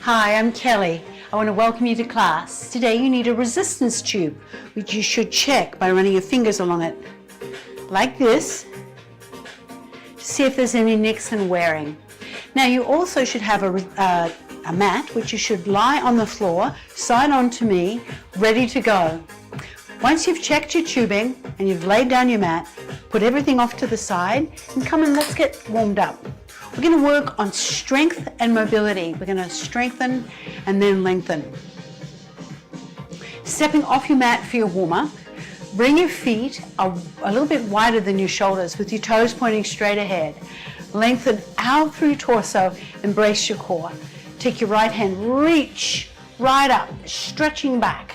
Hi, I'm Kelly. I want to welcome you to class. Today you need a resistance tube, which you should check by running your fingers along it, like this, to see if there's any nicks and wearing. Now you also should have a mat, which you should lie on the floor, side on to me, ready to go. Once you've checked your tubing and you've laid down your mat, put everything off to the side and come and let's get warmed up. We're going to work on strength and mobility. We're going to strengthen and then lengthen. Stepping off your mat for your warm-up, bring your feet a little bit wider than your shoulders with your toes pointing straight ahead. Lengthen out through your torso and brace your core. Take your right hand, reach right up, stretching back.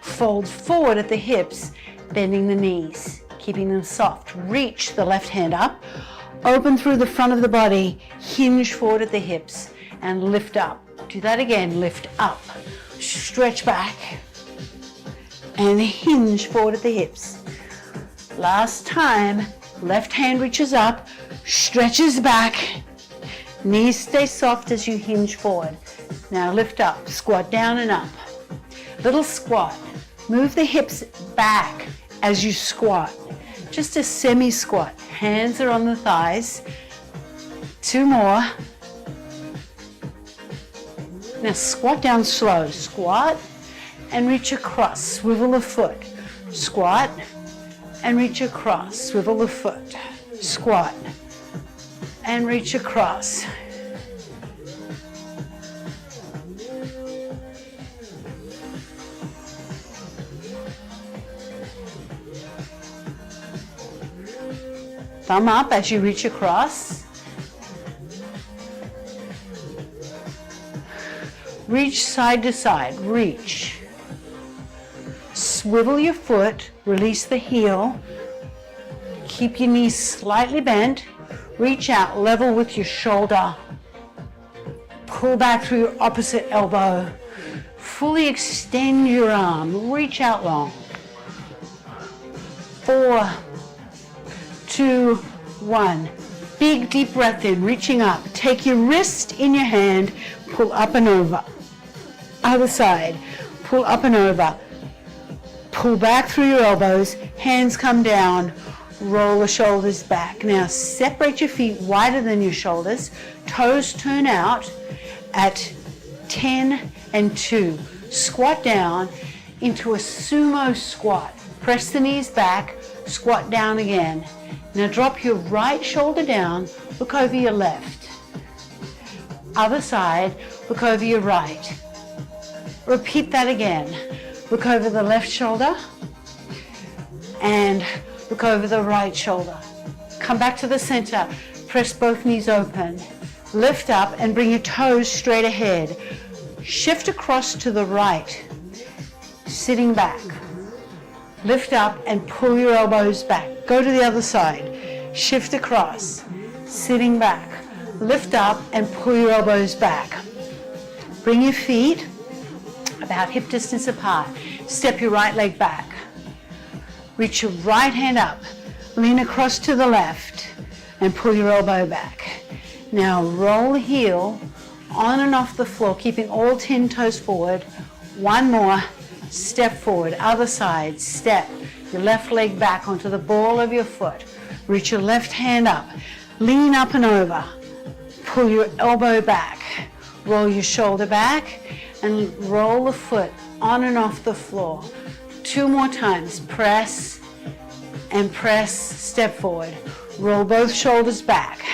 Fold forward at the hips, bending the knees, keeping them soft. Reach the left hand up. Open through the front of the body, hinge forward at the hips, and lift up. Do that again, lift up, stretch back, and hinge forward at the hips. Last time, left hand reaches up, stretches back, knees stay soft as you hinge forward. Now lift up, squat down and up. Little squat, move the hips back as you squat. Just a semi-squat. Hands are on the thighs. 2 more. Now squat down slow. Squat and reach across. Swivel the foot. Squat and reach across. Swivel the foot. Squat and reach across. Thumb up as you reach across. Reach side to side, reach. Swivel your foot, release the heel. Keep your knees slightly bent. Reach out, level with your shoulder. Pull back through your opposite elbow. Fully extend your arm, reach out long. 4, 2, 1. Big deep breath in, reaching up. Take your wrist in your hand, pull up and over. Other side, pull up and over. Pull back through your elbows, hands come down, roll the shoulders back. Now separate your feet wider than your shoulders, toes turn out at 10 and 2. Squat down into a sumo squat. Press the knees back, squat down again. Now drop your right shoulder down, look over your left. Other side, look over your right. Repeat that again. Look over the left shoulder and look over the right shoulder. Come back to the center, press both knees open. Lift up and bring your toes straight ahead. Shift across to the right, sitting back. Lift up and pull your elbows back. Go to the other side. Shift across, sitting back. Lift up and pull your elbows back. Bring your feet about hip distance apart. Step your right leg back. Reach your right hand up. Lean across to the left and pull your elbow back. Now roll the heel on and off the floor, keeping all 10 toes forward. 1 more. Step forward, other side, step your left leg back onto the ball of your foot. Reach your left hand up, lean up and over. Pull your elbow back, roll your shoulder back and roll the foot on and off the floor. 2 more times, press and press, step forward. Roll both shoulders back.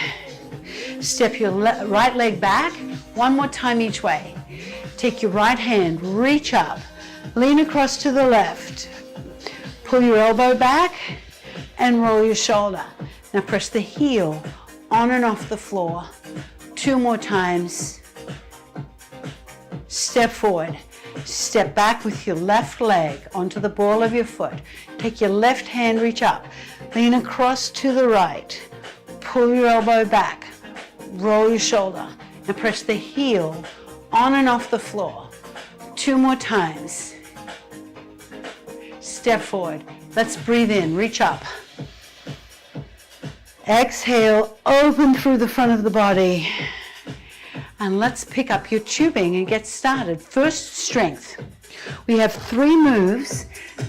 Step your right leg back, 1 more time each way. Take your right hand, reach up. Lean across to the left. Pull your elbow back and roll your shoulder. Now press the heel on and off the floor. 2 more times. Step forward. Step back with your left leg onto the ball of your foot. Take your left hand, reach up. Lean across to the right. Pull your elbow back. Roll your shoulder. Now press the heel on and off the floor. 2 more times. Step forward. Let's breathe in, reach up. Exhale, open through the front of the body. And let's pick up your tubing and get started. First, strength. We have 3 moves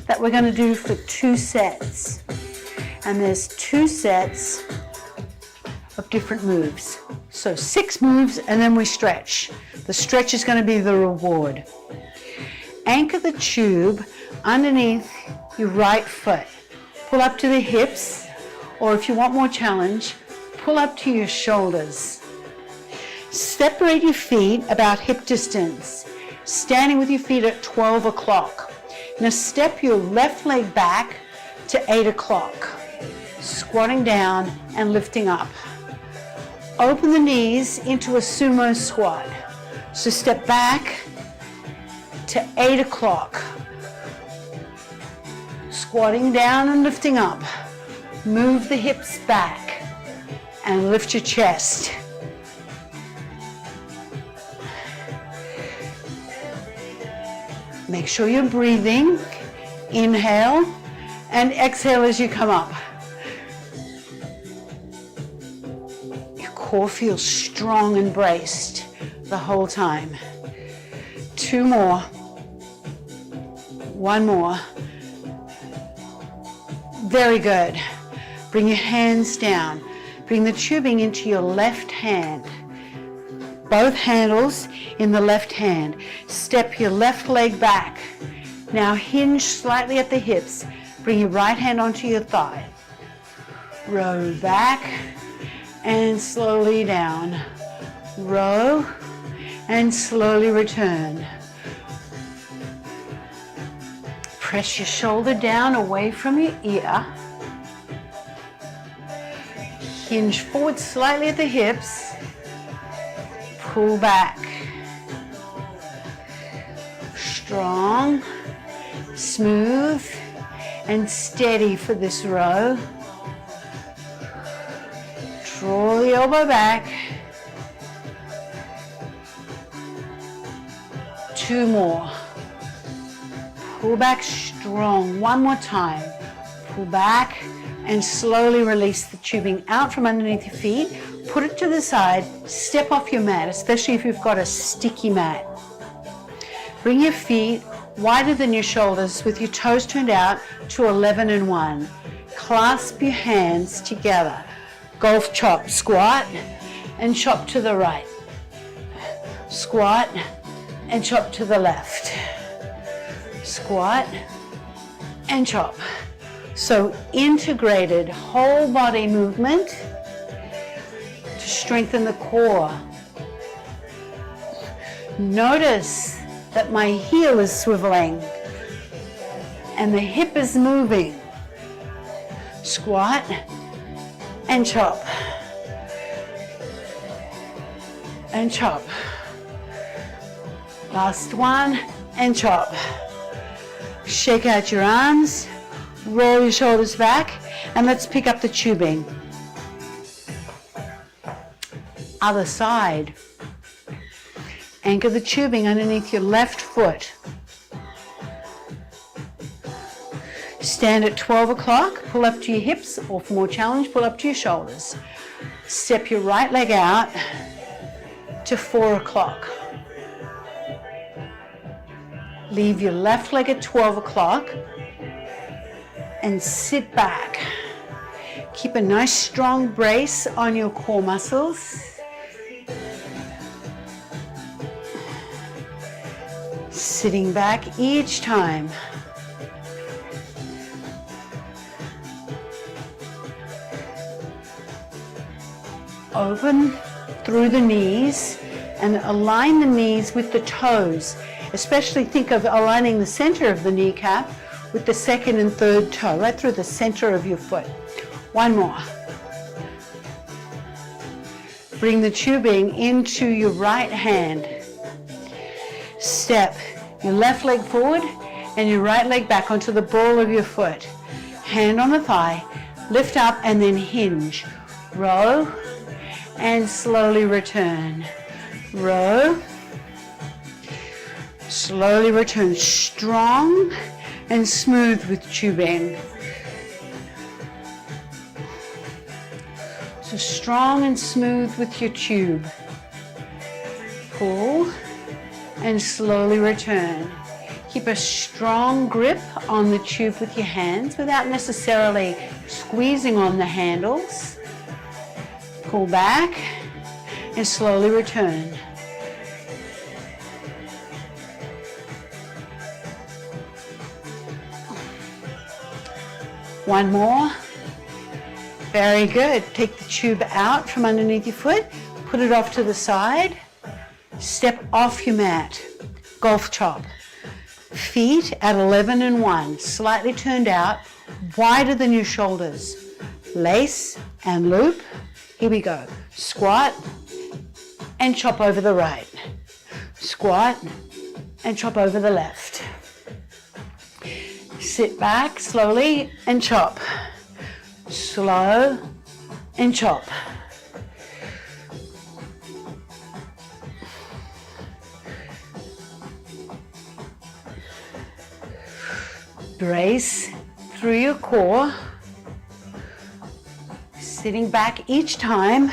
that we're going to do for 2 sets. And there's 2 sets of different moves. So 6 moves and then we stretch. The stretch is going to be the reward. Anchor the tube underneath your right foot. Pull up to the hips, or if you want more challenge, pull up to your shoulders. Separate your feet about hip distance, standing with your feet at 12 o'clock. Now step your left leg back to 8 o'clock, squatting down and lifting up. Open the knees into a sumo squat. So step back to 8 o'clock, squatting down and lifting up. Move the hips back and lift your chest. Make sure you're breathing. Inhale and exhale as you come up. Your core feels strong and braced the whole time. 2 more. 1 more. Very good. Bring your hands down. Bring the tubing into your left hand. Both handles in the left hand. Step your left leg back. Now hinge slightly at the hips. Bring your right hand onto your thigh. Row back and slowly down. Row and slowly return. Press your shoulder down away from your ear. Hinge forward slightly at the hips. Pull back. Strong, smooth, and steady for this row. Draw the elbow back. 2 more. Pull back strong. 1 more time. Pull back and slowly release the tubing out from underneath your feet. Put it to the side. Step off your mat, especially if you've got a sticky mat. Bring your feet wider than your shoulders with your toes turned out to 11 and 1. Clasp your hands together. Golf chop, squat and chop to the right. Squat and chop to the left. Squat and chop. So integrated whole body movement to strengthen the core. Notice that my heel is swiveling and the hip is moving. Squat and chop. And chop. Last one and chop. Shake out your arms, roll your shoulders back, and let's pick up the tubing. Other side. Anchor the tubing underneath your left foot. Stand at 12 o'clock, pull up to your hips, or for more challenge, pull up to your shoulders. Step your right leg out to 4 o'clock. Leave your left leg at 12 o'clock and sit back. Keep a nice strong brace on your core muscles. Sitting back each time. Open through the knees and align the knees with the toes. Especially think of aligning the center of the kneecap with the second and third toe, right through the center of your foot. 1 more. Bring the tubing into your right hand. Step your left leg forward and your right leg back onto the ball of your foot. Hand on the thigh, lift up and then hinge. Row and slowly return. Row. Slowly return, strong and smooth with tubing. So strong and smooth with your tube. Pull and slowly return. Keep a strong grip on the tube with your hands without necessarily squeezing on the handles. Pull back and slowly return. One more. Very good. Take the tube out from underneath your foot, put it off to the side, step off your mat, golf chop. Feet at 11 and 1, slightly turned out, wider than your shoulders. Lace and loop. Here we go. Squat and chop over the right. Squat and chop over the left. Sit back slowly and chop. Slow and chop. Brace through your core, sitting back each time.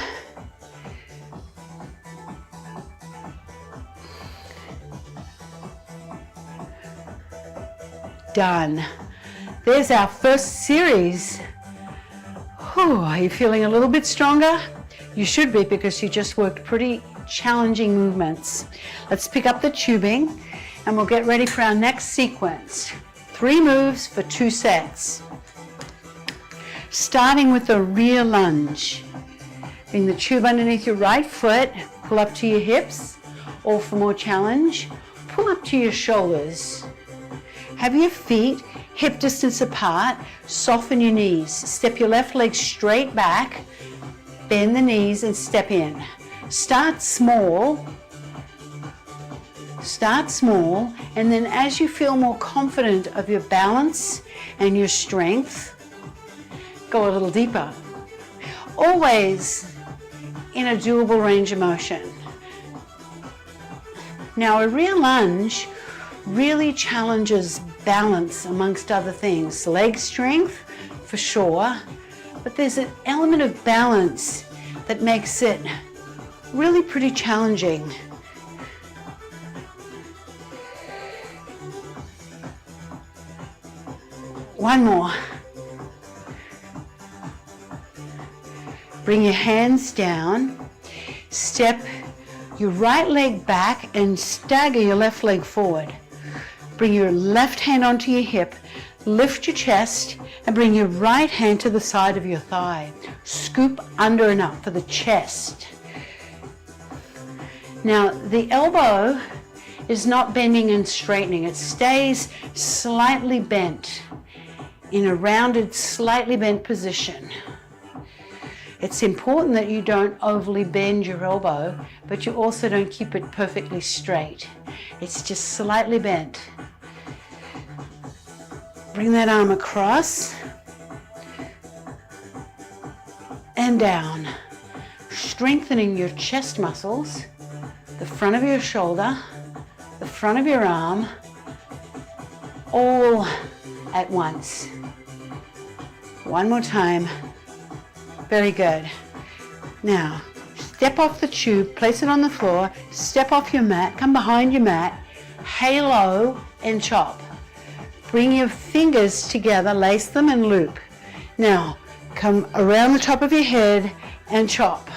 Done. There's our first series. Whew, are you feeling a little bit stronger? You should be, because you just worked pretty challenging movements. Let's pick up the tubing and we'll get ready for our next sequence. 3 moves for 2 sets. Starting with the rear lunge. Bring the tube underneath your right foot, pull up to your hips, or for more challenge, pull up to your shoulders. Have your feet hip distance apart, soften your knees. Step your left leg straight back, bend the knees and step in. Start small, and then as you feel more confident of your balance and your strength, go a little deeper. Always in a doable range of motion. Now, a rear lunge really challenges balance amongst other things. Leg strength, for sure, but there's an element of balance that makes it really pretty challenging. One more. Bring your hands down, step your right leg back and stagger your left leg forward. Bring your left hand onto your hip, lift your chest and bring your right hand to the side of your thigh. Scoop under and up for the chest. Now the elbow is not bending and straightening, it stays slightly bent in a rounded, slightly bent position. It's important that you don't overly bend your elbow, but you also don't keep it perfectly straight. It's just slightly bent. Bring that arm across and down, strengthening your chest muscles, the front of your shoulder, the front of your arm, all at once. One more time. Very good. Now, step off the tube, place it on the floor, step off your mat, come behind your mat, halo and chop. Bring your fingers together, lace them and loop. Now, come around the top of your head and chop.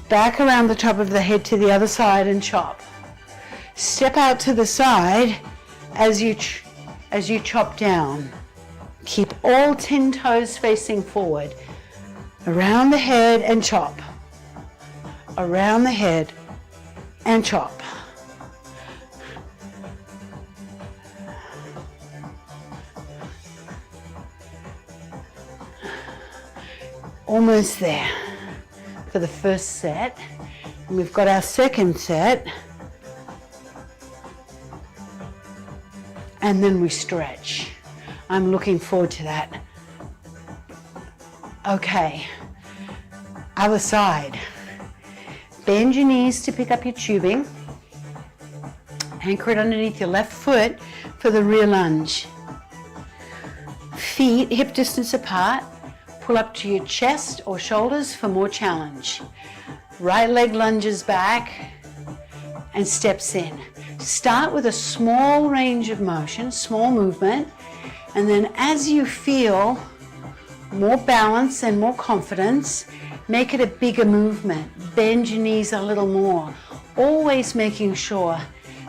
Back around the top of the head to the other side and chop. Step out to the side as you chop down. Keep all 10 toes facing forward. Around the head and chop. Around the head and chop. Almost there for the first set. And we've got our second set. And then we stretch. I'm looking forward to that. Okay, other side. Bend your knees to pick up your tubing. Anchor it underneath your left foot for the rear lunge. Feet hip distance apart. Pull up to your chest or shoulders for more challenge. Right leg lunges back. and steps in. Start with a small range of motion, small movement, and then as you feel more balance and more confidence, make it a bigger movement. Bend your knees a little more, always making sure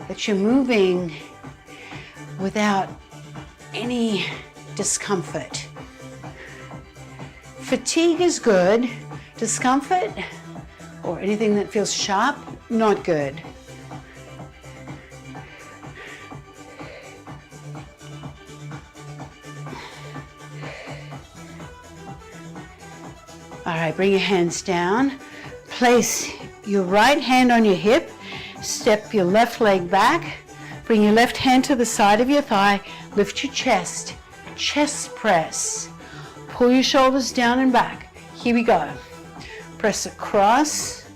that you're moving without any discomfort. Fatigue is good. Discomfort or anything that feels sharp, not good. All right, bring your hands down. Place your right hand on your hip. Step your left leg back. Bring your left hand to the side of your thigh. Lift your chest. Chest press. Pull your shoulders down and back. Here we go. Press across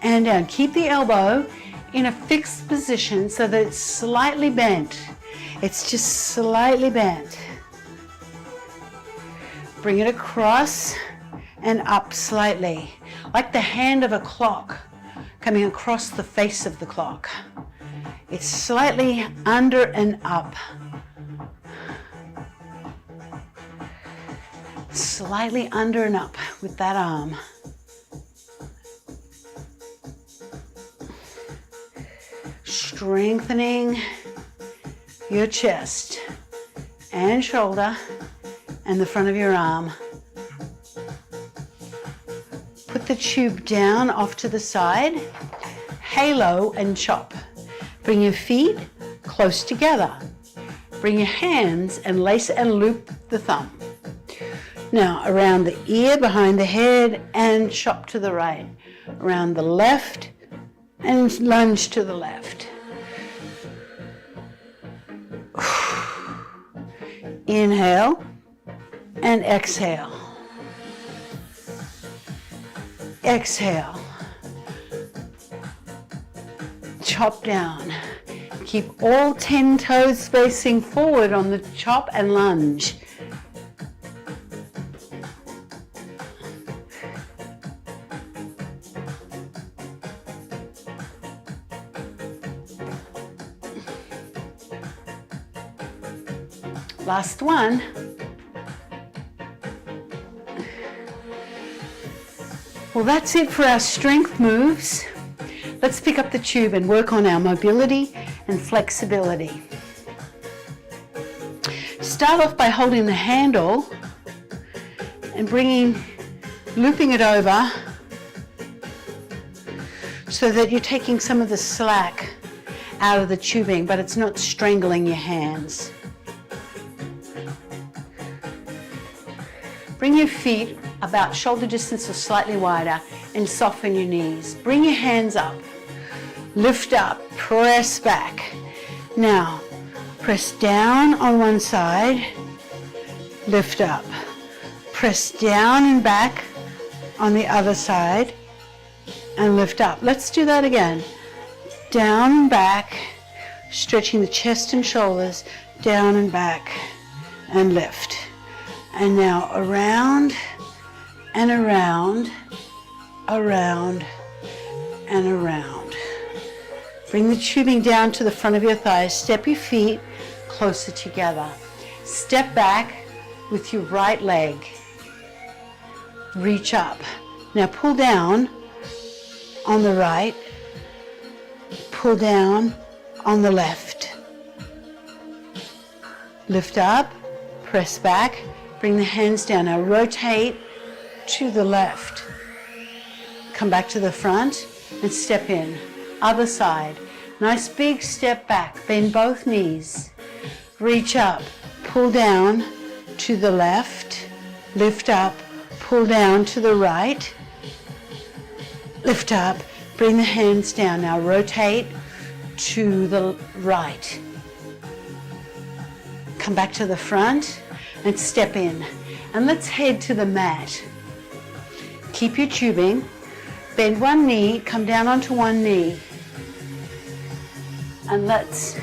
and down. Keep the elbow in a fixed position so that it's slightly bent. It's just slightly bent. Bring it across and up slightly, like the hand of a clock coming across the face of the clock. It's slightly under and up. Slightly under and up with that arm. Strengthening your chest and shoulder and the front of your arm. Put the tube down off to the side, halo and chop. Bring your feet close together. Bring your hands and lace and loop the thumb. Now around the ear, behind the head, and chop to the right. Around the left and lunge to the left. Inhale and exhale. Exhale. Chop down. Keep all 10 toes facing forward on the chop and lunge. Last one. Well, that's it for our strength moves. Let's pick up the tube and work on our mobility and flexibility. Start off by holding the handle and looping it over so that you're taking some of the slack out of the tubing, but it's not strangling your hands. Bring your feet about shoulder distance or slightly wider and soften your knees. Bring your hands up, lift up, press back. Now, press down on one side, lift up. Press down and back on the other side and lift up. Let's do that again. Down and back, stretching the chest and shoulders, down and back and lift. And now around and around, around and around. Bring the tubing down to the front of your thighs. Step your feet closer together. Step back with your right leg. Reach up. Now pull down on the right. Pull down on the left. Lift up, press back. Bring the hands down. Now rotate to the left. Come back to the front and step in. Other side. Nice big step back. Bend both knees. Reach up. Pull down to the left. Lift up. Pull down to the right. Lift up. Bring the hands down. Now rotate to the right. Come back to the front and step in. And let's head to the mat. Keep your tubing. Bend one knee, come down onto one knee. And let's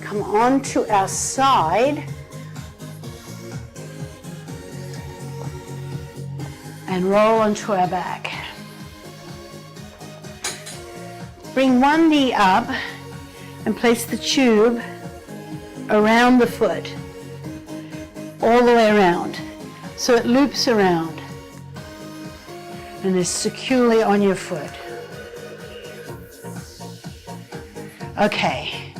come on to our side. And roll onto our back. Bring one knee up and place the tube around the foot, all the way around, so it loops around and is securely on your foot. Okay,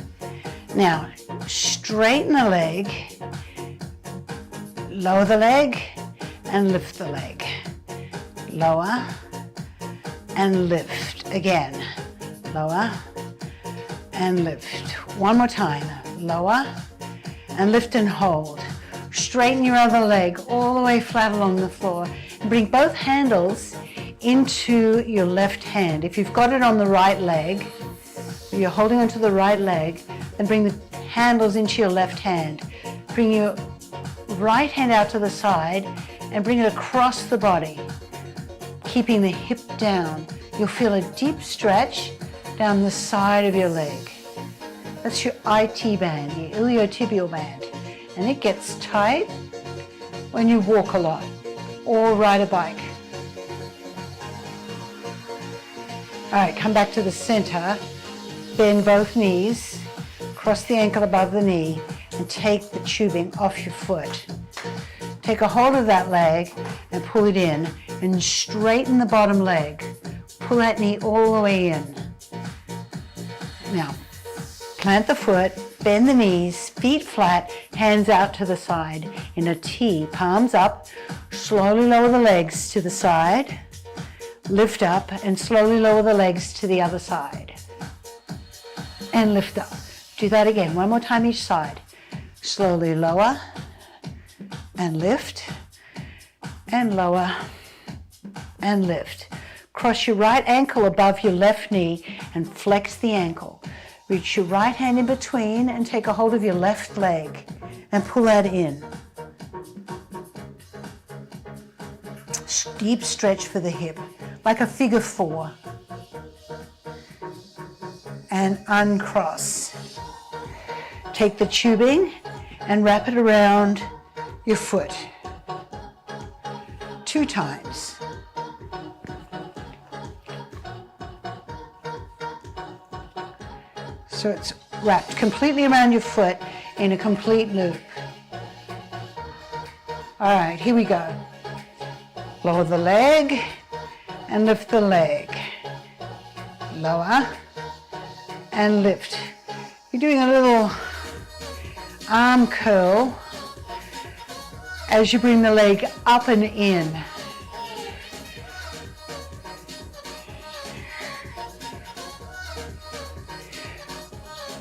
now straighten the leg, lower the leg and lift the leg, lower and lift again, lower and lift. One more time, lower and lift and hold. Straighten your other leg all the way flat along the floor and bring both handles into your left hand. If you've got it on the right leg, you're holding onto the right leg, then bring the handles into your left hand. Bring your right hand out to the side and bring it across the body, keeping the hip down. You'll feel a deep stretch down the side of your leg. That's your IT band, your iliotibial band. And it gets tight when you walk a lot or ride a bike. All right, come back to the center. Bend both knees, cross the ankle above the knee, and take the tubing off your foot. Take a hold of that leg and pull it in, and straighten the bottom leg. Pull that knee all the way in. Now, plant the foot, bend the knees, feet flat, hands out to the side in a T, palms up. Slowly lower the legs to the side. Lift up and slowly lower the legs to the other side. And lift up. Do that again, one more time each side. Slowly lower and lift and lower and lift. Cross your right ankle above your left knee and flex the ankle. Reach your right hand in between and take a hold of your left leg and pull that in. Deep stretch for the hip, like a figure four. And uncross. Take the tubing and wrap it around your foot 2 times. So it's wrapped completely around your foot in a complete loop. All right, here we go. Lower the leg and lift the leg. Lower and lift. You're doing a little arm curl as you bring the leg up and in.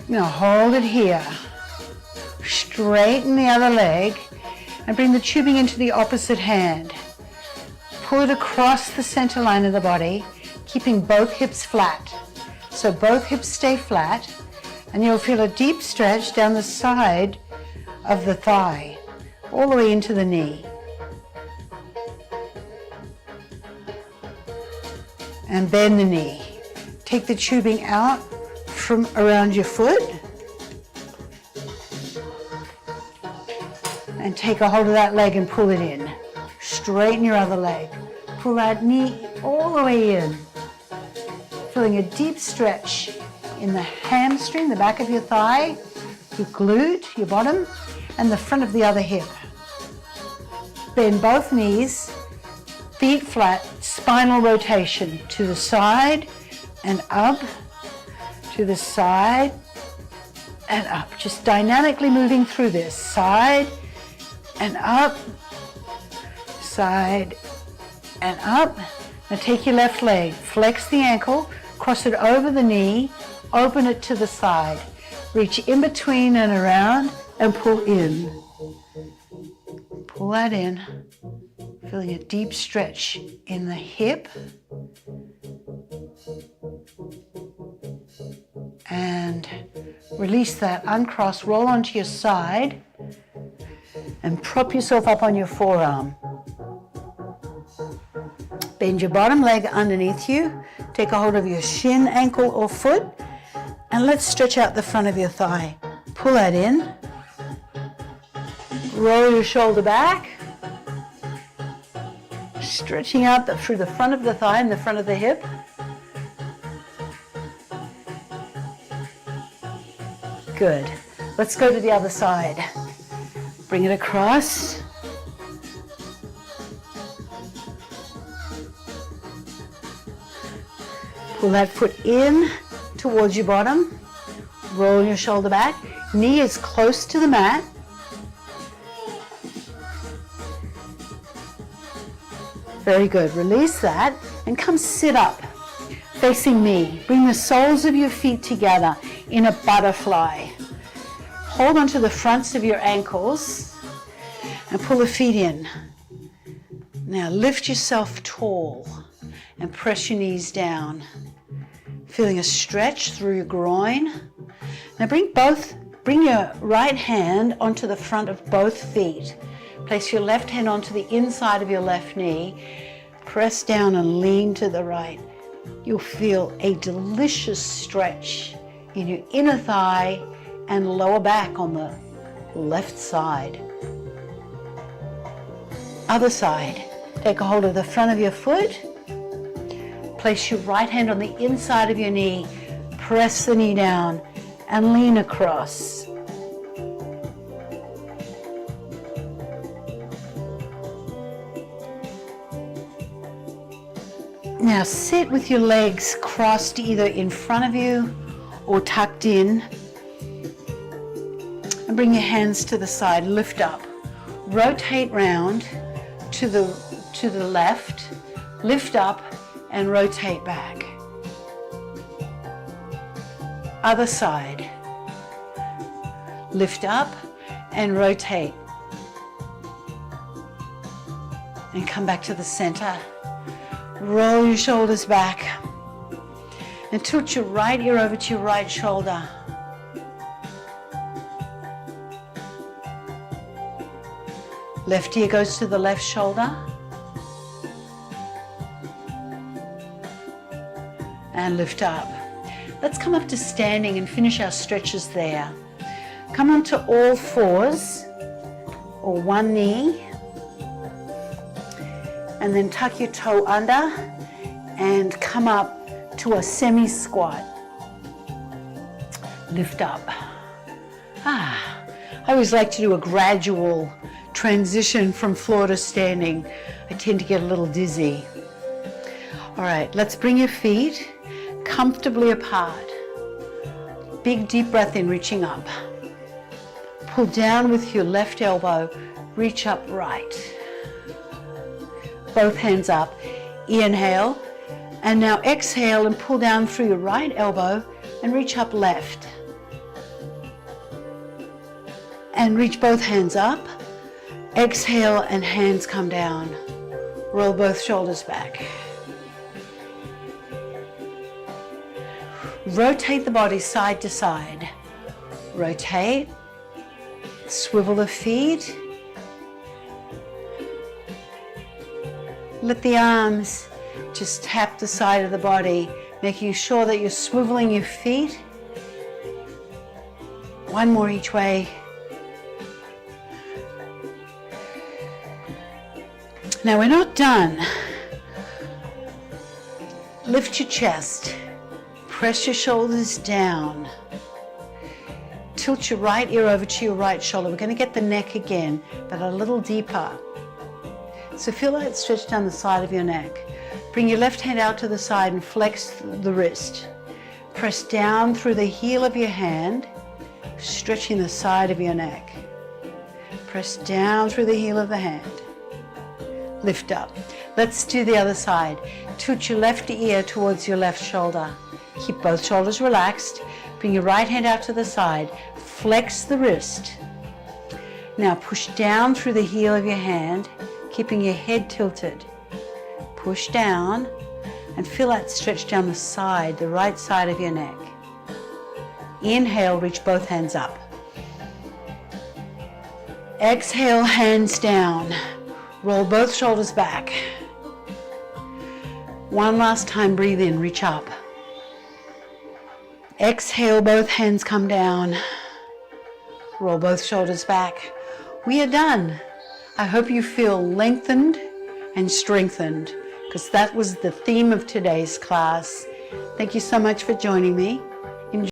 Now hold it here. Straighten the other leg and bring the tubing into the opposite hand. Pull it across the center line of the body, keeping both hips flat. So both hips stay flat, and you'll feel a deep stretch down the side of the thigh, all the way into the knee. And bend the knee. Take the tubing out from around your foot and take a hold of that leg and pull it in. Straighten your other leg. Pull that knee all the way in. Feeling a deep stretch in the hamstring, the back of your thigh, your glute, your bottom, and the front of the other hip. Bend both knees, feet flat, spinal rotation to the side and up, to the side and up. Just dynamically moving through this. Side and up, side and up. Now take your left leg, flex the ankle, cross it over the knee, open it to the side. Reach in between and around and pull in. Pull that in, feeling a deep stretch in the hip. And release that, uncross, roll onto your side and prop yourself up on your forearm. Bend your bottom leg underneath you, take a hold of your shin, ankle or foot, and let's stretch out the front of your thigh. Pull that in, roll your shoulder back, stretching out through the front of the thigh and the front of the hip. Good. Let's go to the other side. Bring it across. Pull that foot in towards your bottom. Roll your shoulder back. Knee is close to the mat. Very good. Release that and come sit up, facing me. Bring the soles of your feet together in a butterfly. Hold onto the fronts of your ankles and pull the feet in. Now lift yourself tall and press your knees down. Feeling a stretch through your groin. Now bring your right hand onto the front of both feet. Place your left hand onto the inside of your left knee. Press down and lean to the right. You'll feel a delicious stretch in your inner thigh and lower back on the left side. Other side. Take a hold of the front of your foot. Place your right hand on the inside of your knee. Press the knee down and lean across. Now sit with your legs crossed either in front of you or tucked in. And bring your hands to the side, lift up. Rotate round to the left, lift up and rotate back. Other side. Lift up and rotate. And come back to the center. Roll your shoulders back and tilt your right ear over to your right shoulder. Left ear goes to the left shoulder. And lift up. Let's come up to standing and finish our stretches there. Come onto all fours or one knee. And then tuck your toe under and come up to a semi-squat. Lift up. I always like to do a gradual transition from floor to standing. I tend to get a little dizzy. All right, let's bring your feet comfortably apart. Big deep breath in, reaching up. Pull down with your left elbow, reach up right. Both hands up. Inhale. And now exhale and pull down through your right elbow and reach up left. And reach both hands up. Exhale and hands come down. Roll both shoulders back. Rotate the body side to side. Rotate. Swivel the feet. Let the arms just tap the side of the body, making sure that you're swiveling your feet. One more each way. Now we're not done. Lift your chest. Press your shoulders down. Tilt your right ear over to your right shoulder. We're going to get the neck again, but a little deeper. So feel that stretch down the side of your neck. Bring your left hand out to the side and flex the wrist. Press down through the heel of your hand, stretching the side of your neck. Press down through the heel of the hand. Lift up. Let's do the other side. Tilt your left ear towards your left shoulder. Keep both shoulders relaxed. Bring your right hand out to the side. Flex the wrist. Now push down through the heel of your hand, keeping your head tilted. Push down and feel that stretch down the side, the right side of your neck. Inhale, reach both hands up. Exhale, hands down. Roll both shoulders back. One last time, breathe in, reach up. Exhale, both hands come down. Roll both shoulders back. We are done. I hope you feel lengthened and strengthened, because that was the theme of today's class. Thank you so much for joining me.